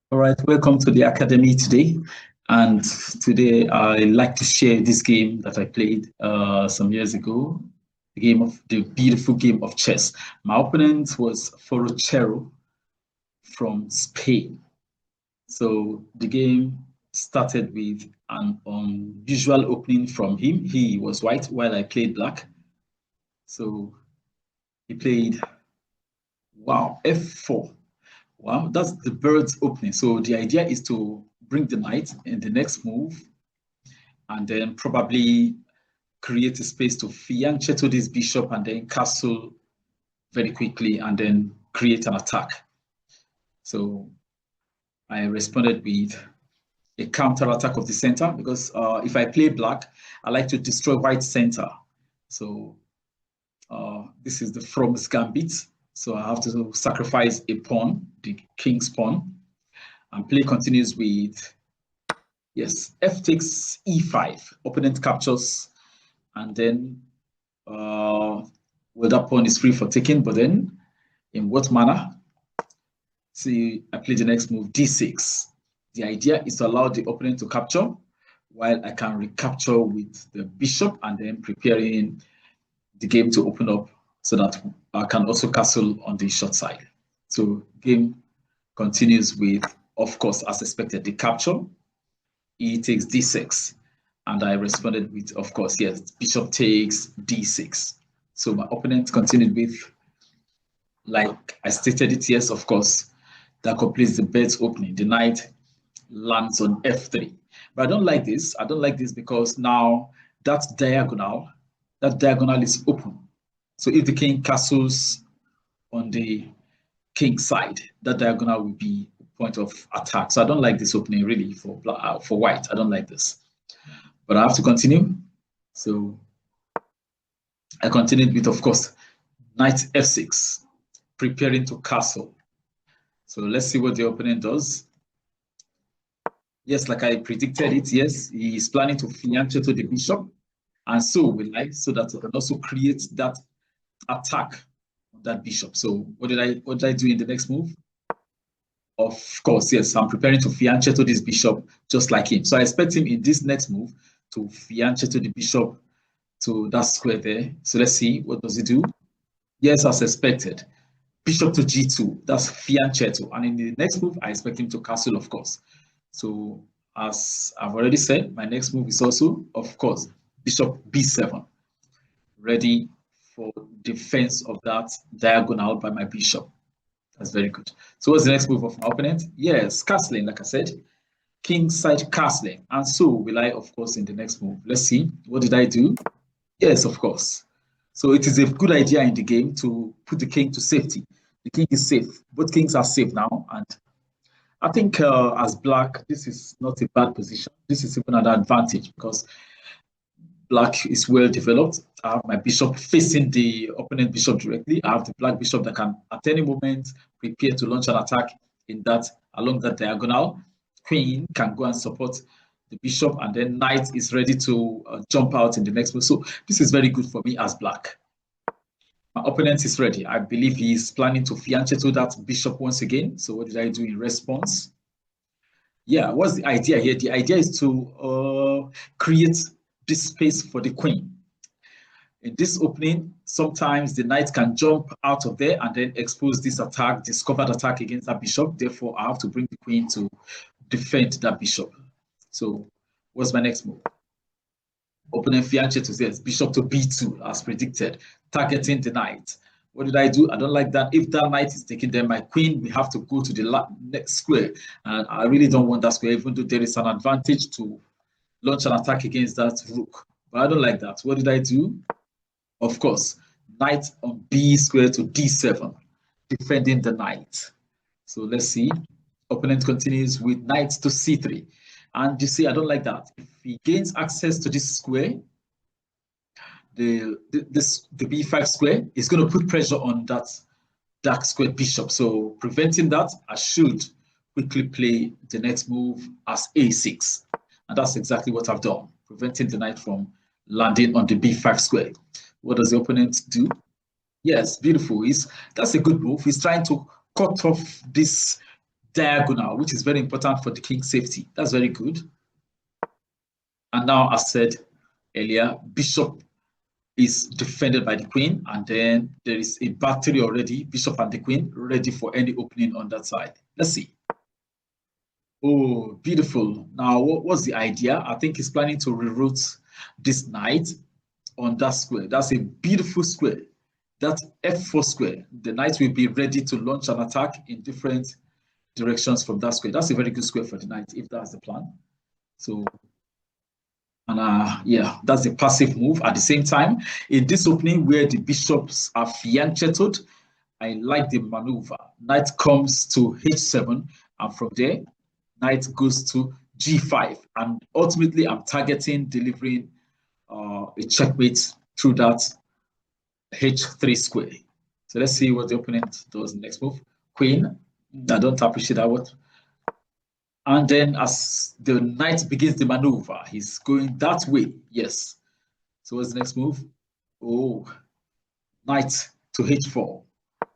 All right, welcome to the Academy today. And today I like to share this game that I played some years ago, the beautiful game of chess. My opponent was Forochero from Spain. So the game started with an unusual opening from him. He was white while I played black. So he played, wow, F4. Wow, that's the bird's opening. So the idea is to bring the knight in the next move and then probably create a space to fianchetto this bishop and then castle very quickly and then create an attack. So I responded with a counter attack of the center because if I play black, I like to destroy white center. So this is the From's gambit. So I have to sacrifice a pawn, the king's pawn, and play continues with, yes, f takes e5. Opponent captures, and then well, that pawn is free for taking, but then in what manner? See, I play the next move, d6. The idea is to allow the opponent to capture, while I can recapture with the bishop and then preparing the game to open up so that I can also castle on the short side. So game continues with, of course, as expected, the capture. E takes d6. And I responded with, of course, yes, bishop takes d6. So my opponent continued with, like I stated it, yes, of course, that completes the bird's opening. The knight lands on f3. But I don't like this. I don't like this because now that diagonal is open. So if the king castles on the king side, that diagonal will be a point of attack. So I don't like this opening really for white. I don't like this. But I have to continue. So I continued with, of course, knight f6, preparing to castle. So let's see what the opponent does. Yes, like I predicted it, yes, he is planning to fianchetto the bishop. And so will I, so that I can also create that attack on that bishop. So what did I do in the next move? Of course, yes, I'm preparing to fianchetto this bishop just like him. So I expect him in this next move to fianchetto the bishop to that square there. So let's see, what does he do? Yes, as expected. Bishop to g2, that's fianchetto. And in the next move, I expect him to castle, of course. So as I've already said, my next move is also, of course, bishop b7, ready for defense of that diagonal by my bishop. That's very good. So what's the next move of my opponent? Yes, castling, like I said, king side castling. And so will I, of course, in the next move. Let's see, what did I do? Yes, of course. So it is a good idea in the game to put the king to safety. The king is safe. Both kings are safe now. And I think as black, this is not a bad position. This is even an advantage because black is well developed. I have my bishop facing the opponent bishop directly. I have the black bishop that can at any moment prepare to launch an attack in that along that diagonal. Queen can go and support the bishop, and then knight is ready to jump out in the next move. So this is very good for me as black. My opponent is ready. I believe he is planning to fianchetto that bishop once again. So what did I do in response? Yeah, what's the idea here? The idea is to create this space for the queen. In this opening, sometimes the knight can jump out of there and then expose this attack, discovered attack against that bishop. Therefore, I have to bring the queen to defend that bishop. So what's my next move? Opponent fianchetto, yes, bishop to b2 as predicted, targeting the knight. What did I do? I don't like that. If that knight is taken, then my queen will have to go to the next square. And I really don't want that square, even though there is an advantage to launch an attack against that rook. But I don't like that. What did I do? Of course, knight on b square to d7, defending the knight. So let's see. Opponent continues with knight to c3. And you see, I don't like that. If he gains access to this square, the b5 square is going to put pressure on that dark square bishop. So preventing that, I should quickly play the next move as a6. And that's exactly what I've done, preventing the knight from landing on the b5 square. What does the opponent do? Yes, beautiful. That's a good move. He's trying to cut off this diagonal, which is very important for the king's safety. That's very good. And now, as said earlier, bishop is defended by the queen, and then there is a battery already, bishop and the queen, ready for any opening on that side. Let's see. Oh, beautiful. Now, what's the idea? I think he's planning to reroute this knight on that square. That's a beautiful square. That f4 square. The knight will be ready to launch an attack in different directions from that square. That's a very good square for the knight, if that's the plan. So, and yeah, that's a passive move. At the same time, in this opening where the bishops are fianchetted, I like the maneuver. Knight comes to h7, and from there, knight goes to g5. And ultimately, I'm targeting delivering a checkmate through that h3 square. So let's see what the opponent does next move. Queen. I don't appreciate that word. And then as the knight begins the maneuver, he's going that way. Yes. So what's the next move? Oh, knight to h4.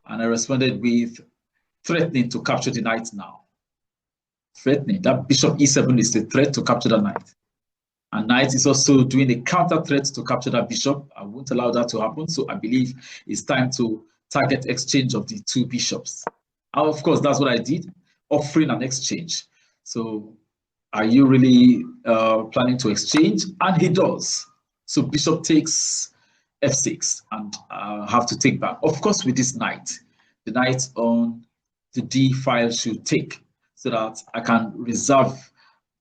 And I responded with threatening to capture the knight now. Threatening. That bishop e7 is the threat to capture the knight. And knight is also doing a counter threat to capture that bishop. I won't allow that to happen. So I believe it's time to target exchange of the two bishops. And of course, that's what I did, offering an exchange. So are you really planning to exchange? And he does. So bishop takes f6, and I have to take back. Of course, with this knight, the knight on the d file should take, so that I can reserve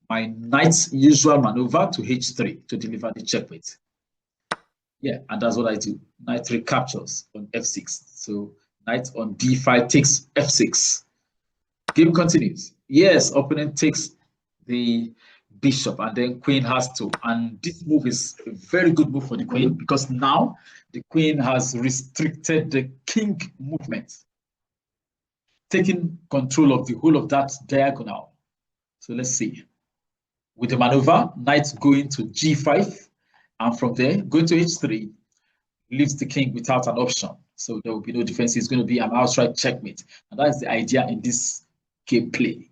my knight's usual maneuver to h3 to deliver the checkmate. Yeah, and that's what I do. Knight recaptures on f6. So knight on d5 takes f6. Game continues. Yes, opponent takes the bishop, and then queen has to. And this move is a very good move for the queen, because now the queen has restricted the king movement, taking control of the whole of that diagonal. So let's see. With the maneuver, knight going to g5, and from there, going to h3, leaves the king without an option. So there will be no defense. It's going to be an outright checkmate. And that's the idea in this gameplay.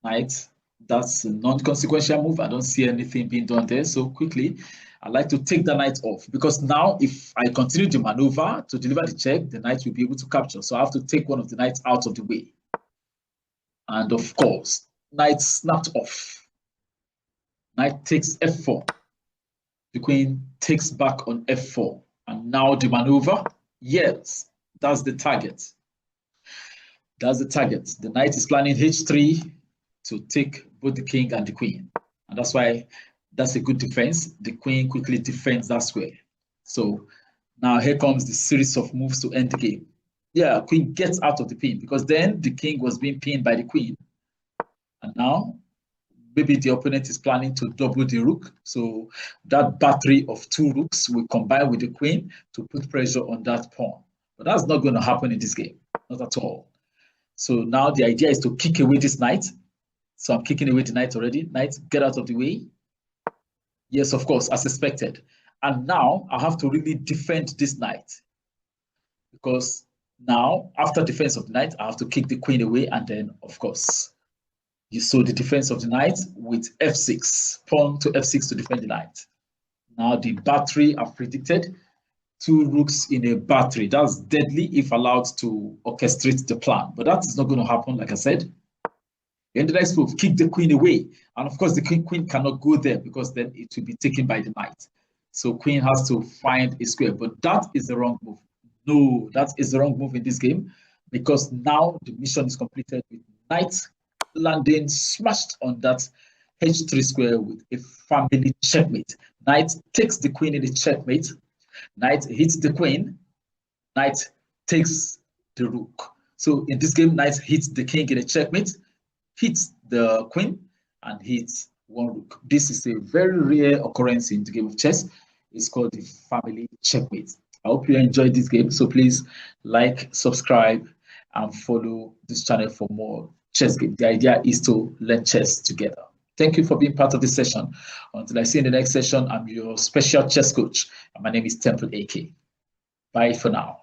Knight, that's a non-consequential move. I don't see anything being done there. So quickly, I like to take the knight off, because now if I continue the maneuver to deliver the check, the knight will be able to capture. So I have to take one of the knights out of the way. And of course, knight snapped off. Knight takes f4. The queen takes back on f4. And now the maneuver. Yes, that's the target. That's the target. The knight is planning h3 to take both the king and the queen. And that's why that's a good defense. The queen quickly defends that square. So now here comes the series of moves to end the game. Yeah, queen gets out of the pin, because then the king was being pinned by the queen. And now maybe the opponent is planning to double the rook. So that battery of two rooks will combine with the queen to put pressure on that pawn. But that's not going to happen in this game. Not at all. So now the idea is to kick away this knight. So I'm kicking away the knight already. Knight, get out of the way. Yes, of course, as expected. And now I have to really defend this knight, because now after defense of the knight, I have to kick the queen away, and then of course you saw the defense of the knight with f6, pawn to f6 to defend the knight. Now the battery I've predicted, two rooks in a battery. That's deadly if allowed to orchestrate the plan, but that is not going to happen, like I said. In the next move, kick the queen away. And of course, the queen cannot go there, because then it will be taken by the knight. So queen has to find a square, but that is the wrong move. No, that is the wrong move in this game, because now the mission is completed with knight landing smashed on that h3 square with a family checkmate. Knight takes the queen in the checkmate. Knight hits the queen. Knight takes the rook. So in this game, knight hits the king in a checkmate, hits the queen, and hits one rook. This is a very rare occurrence in the game of chess. It's called the family checkmate. I hope you enjoyed this game. So please like, subscribe, and follow this channel for more chess games. The idea is to learn chess together. Thank you for being part of this session. Until I see you in the next session, I'm your special chess coach, and my name is Temple AK. Bye for now.